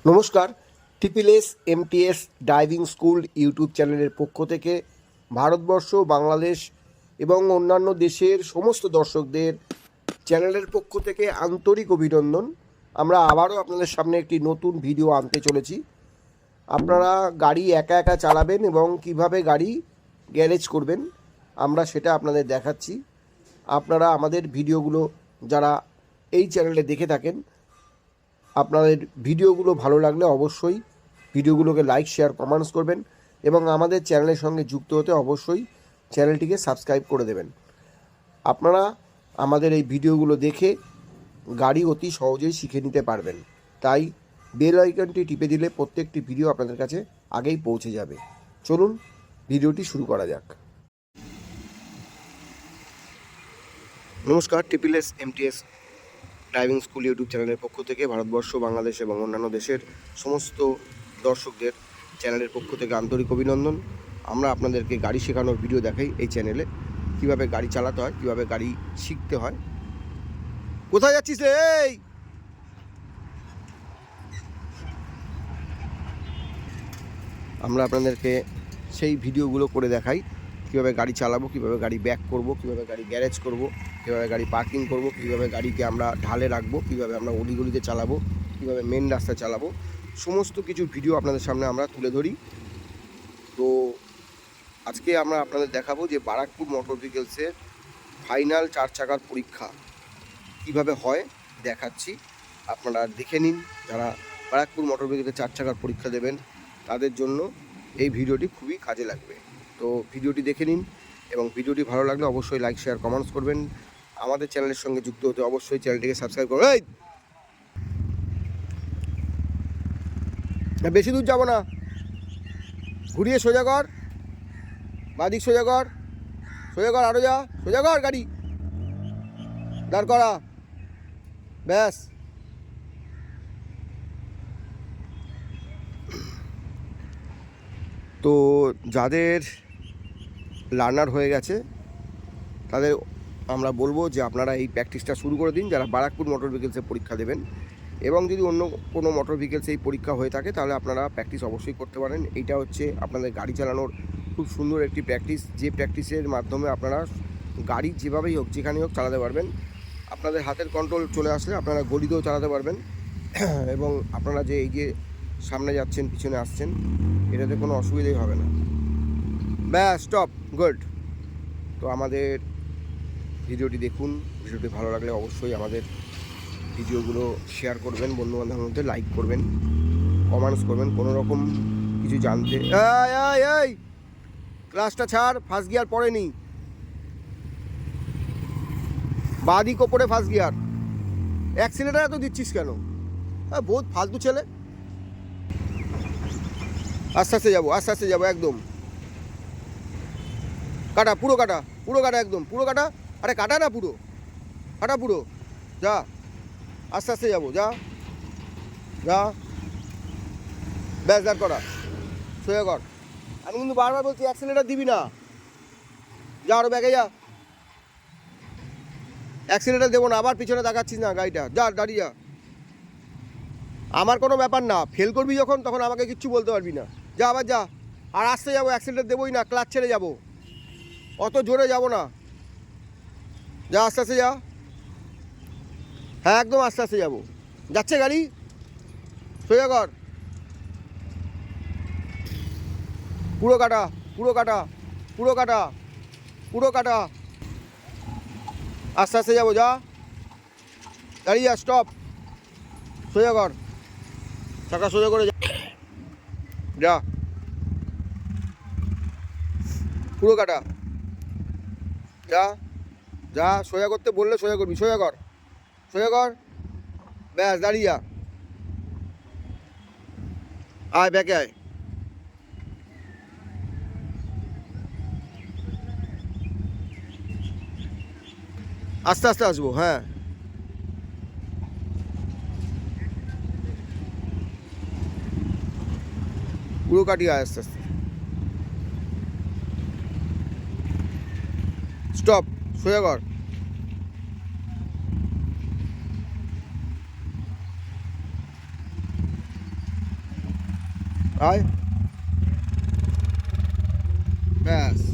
নমস্কার। Triple MTS driving school YouTube চ্যানেলের পক্ষ থেকে ভারতবর্ষ, বাংলাদেশ এবং অন্যান্য দেশের সমস্ত দর্শকদের চ্যানেলের পক্ষ থেকে আন্তরিক অভিনন্দন। আমরা আবারও আপনাদের সামনে একটি নতুন ভিডিও আনতে চলেছি। আপনারা গাড়ি একা একা চালাবেন এবং কিভাবে গাড়ি গ্যারেজ করবেন আমরা সেটা আপনাদের দেখাচ্ছি। আপনারা আমাদের ভিডিওগুলো যারা এই চ্যানেলে দেখে থাকেন, আপনাদের ভিডিওগুলো ভালো লাগলে অবশ্যই ভিডিওগুলোকে লাইক, শেয়ার, কমেন্টস করবেন এবং আমাদের চ্যানেলের সঙ্গে যুক্ত হতে অবশ্যই চ্যানেলটিকে সাবস্ক্রাইব করে দেবেন। আপনারা আমাদের এই ভিডিওগুলো দেখে গাড়ি অতি সহজেই শিখে নিতে পারবেন। তাই বেল আইকনটি টিপে দিলে প্রত্যেকটি ভিডিও আপনাদের কাছে আগেই পৌঁছে যাবে। চলুন ভিডিওটি শুরু করা যাক। নমস্কার। Triple MTS driving school YouTube চ্যানেলের পক্ষ থেকে ভারতবর্ষ, বাংলাদেশ এবং অন্যান্য দেশের সমস্ত দর্শকদের চ্যানেলের পক্ষ থেকে আন্তরিক অভিনন্দন। আমরা আপনাদেরকে গাড়ি শেখানোর ভিডিও দেখাই এই চ্যানেলে, কিভাবে গাড়ি চালাতে হয়, কিভাবে গাড়ি শিখতে হয়। কোথায় যাচ্ছিস রে? এই আমরা আপনাদেরকে সেই ভিডিওগুলো করে দেখাই, কীভাবে গাড়ি চালাবো, কীভাবে গাড়ি ব্যাক করব, কীভাবে গাড়ি গ্যারেজ করব, কীভাবে গাড়ি পার্কিং করব, কীভাবে গাড়িকে আমরা ঢালে রাখবো, কীভাবে আমরা অলিগলিতে চালাবো, কীভাবে মেন রাস্তায় চালাবো, সমস্ত কিছু ভিডিও আপনাদের সামনে আমরা তুলে ধরি। তো আজকে আমরা আপনাদের দেখাবো যে বারাকপুর মোটর ভেহিকেলসের ফাইনাল 4 চাকার পরীক্ষা কীভাবে হয় দেখাচ্ছি। আপনারা দেখে নিন। যারা বারাকপুর মোটর ভেহিকেলের 4 চাকার পরীক্ষা দেবেন তাদের জন্য এই ভিডিওটি খুবই কাজে লাগবে। তো ভিডিওটি দেখে নিন এবং ভিডিওটি ভালো লাগলে অবশ্যই লাইক, শেয়ার, কমেন্টস করবেন। আমাদের চ্যানেলের সঙ্গে যুক্ত হতে অবশ্যই চ্যানেলটিকে সাবস্ক্রাইব করবেন। বেশি দূর যাব না, ঘুরিয়ে সোজা কর, বাদিক সোজা কর, সোজা কর, আরও যা, সোজা কর, গাড়ি দাঁড় করা, ব্যাস। তো যাদের লার্নার হয়ে গেছে তাদের আমরা বলবো যে আপনারা এই প্র্যাকটিসটা শুরু করে দিন, যারা বারাকপুর মোটর ভেহিকেলসে পরীক্ষা দেবেন। এবং যদি অন্য কোনো মোটর ভেহিকেলসে এই পরীক্ষা হয়ে থাকে তাহলে আপনারা প্র্যাকটিস অবশ্যই করতে পারেন। এইটা হচ্ছে আপনাদের গাড়ি চালানোর খুব সুন্দর একটি প্র্যাকটিস, যে প্র্যাকটিসের মাধ্যমে আপনারা গাড়ি যেভাবেই হোক, যেখানেই হোক চালাতে পারবেন। আপনাদের হাতের কন্ট্রোল চলে আসলে আপনারা গলিতেও চালাতে পারবেন এবং আপনারা যে এই যে সামনে যাচ্ছেন, পিছনে আসছেন, এটাতে কোনো অসুবিধাই হবে না। ব্যাস, স্টপ, গুড। তো আমাদের ভিডিওটি দেখুন। ভিডিওটি ভালো লাগলে অবশ্যই আমাদের ভিডিওগুলো শেয়ার করবেন, বন্ধুবান্ধবের মধ্যে লাইক করবেন, কমেন্টস করবেন। কোনো রকম কিছু জানতে এই ক্লাসটা ছাড়, ফার্স্ট গিয়ার পড়েনি, বাদিক ওপরে ফার্স্ট গিয়ার। অ্যাক্সিলেটার তো দিচ্ছিস কেন? হ্যাঁ, বহুত ফালতু ছেলে। আস্তে আস্তে যাবো, আস্তে আস্তে যাবো, একদম কাটা, পুরো কাটা, পুরো কাটা, একদম পুরো কাটা। আরে কাটা না, পুরো কাটা, পুরো যা, আস্তে আস্তে যাবো, যা যা, ব্যাস, দাঁড় করা, সোজা কর। আমি কিন্তু বারবার বলছি অ্যাক্সিলেটার দিবি না, যা আরো ব্যাগে যা। অ্যাক্সিলেটার দেবো না, আবার পিছনে দেখাচ্ছিস না গাড়িটা, যা দাঁড়িয়ে যা। আমার কোনো ব্যাপার না, ফেল করবি যখন তখন আমাকে কিচ্ছু বলতে পারবি না, যা আবার যা। আর আসতে যাবো, অ্যাক্সিলেটার দেবোই না, ক্লাচ ছেড়ে যাবো, অত জোরে যাবো না, যা আস্তে আস্তে যা। হ্যাঁ, একদম আস্তে আস্তে যাবো, যাচ্ছে গাড়ি, সোজা কর, পুরো কাটা, পুরো কাটা, পুরো কাটা, পুরো কাটা, আস্তে আস্তে যাবো, যা দাঁড়িয়ে যা, স্টপ, সোজা কর, চাকা সোজা করে যা, পুরো কাটা, যা যা। সোজা করতে বললে সোজা করবি, সোজা কর, সোজা কর, ব্যাস, দাঁড়িয়ে যা, আয় ব্যাকে আয়, আস্তে আস্তে আসবো, হ্যাঁ, পুরো কাটিয়ে আয়, আস্তে আস্তে, স্টপ, সোজা কর, আয়, ব্যাস।